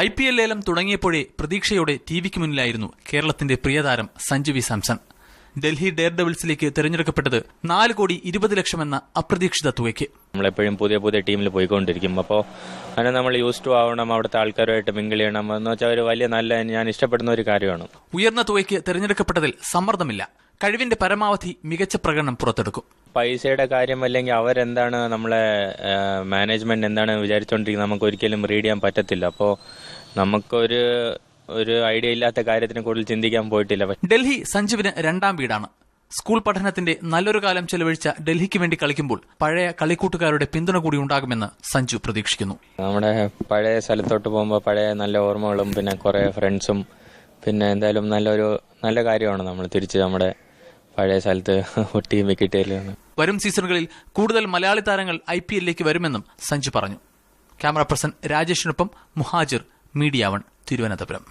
IPL ലേലം തുടങ്ങിയപ്പോഴേ പ്രതീക്ഷയോടെ ടിവിക്ക് മുന്നിലായിരുന്നു കേരളത്തിന്റെ പ്രിയതാരം സഞ്ജു വി സാംസൺ. ഡൽഹി ഡെയർ ഡെവിൾസിലേക്ക് തെരഞ്ഞെടുക്കപ്പെട്ടത് 4,20,00,000 എന്ന അപ്രതീക്ഷിത തുകയ്ക്ക്. നമ്മളെപ്പോഴും പുതിയ ടീമിൽ പോയിക്കൊണ്ടിരിക്കും. അപ്പോൾ അങ്ങനെ നമ്മൾ യൂസ് ടു ആവണം, അവിടുത്തെ ആൾക്കാരുമായിട്ട് മിങ്കിൾ ചെയ്യണം എന്ന് വെച്ചാൽ ഒരു വലിയ ഞാൻ ഇഷ്ടപ്പെടുന്ന ഒരു കാര്യമാണ്. ഉയർന്ന തുകയ്ക്ക് തെരഞ്ഞെടുക്കപ്പെട്ടതിൽ സമ്മർദ്ദമില്ല. കഴിവിന്റെ പരമാവധി മികച്ച പ്രകടനം പുറത്തെടുക്കും. പൈസയുടെ കാര്യം അല്ലെങ്കിൽ അവരെന്താണ് നമ്മളെ മാനേജ്മെന്റ് എന്താണ് വിചാരിച്ചുകൊണ്ടിരിക്കുന്നത് നമുക്ക് ഒരിക്കലും റീഡ് ചെയ്യാൻ പറ്റത്തില്ല. അപ്പോൾ നമുക്കൊരു ഐഡിയ ഇല്ലാത്ത കാര്യത്തിനെ കൂടുതൽ ചിന്തിക്കാൻ പോയിട്ടില്ല. ഡൽഹി സഞ്ജുവിന് രണ്ടാം വീടാണ്. സ്കൂൾ പഠനത്തിന്റെ നല്ലൊരു കാലം ചെലവഴിച്ച ഡൽഹിക്ക് വേണ്ടി കളിക്കുമ്പോൾ പഴയ കളിക്കൂട്ടുകാരുടെ പിന്തുണ കൂടി ഉണ്ടാകുമെന്ന് സഞ്ജു പ്രതീക്ഷിക്കുന്നു. നമ്മുടെ പഴയ സ്ഥലത്തോട്ട് പോകുമ്പോൾ പഴയ നല്ല ഓർമ്മകളും പിന്നെ കുറെ ഫ്രണ്ട്സും പിന്നെ എന്തായാലും നല്ല കാര്യമാണ് നമ്മൾ തിരിച്ച് നമ്മുടെ പഴയ സ്ഥലത്ത് ടീം കിട്ടിയത്. വരും സീസണുകളിൽ കൂടുതൽ മലയാളി താരങ്ങൾ IPL-ലേക്ക് വരുമെന്നും സഞ്ജു പറഞ്ഞു. ക്യാമറ പേഴ്സൺ രാജേഷിനൊപ്പം മുഹാജിർ, മീഡിയ 1, തിരുവനന്തപുരം.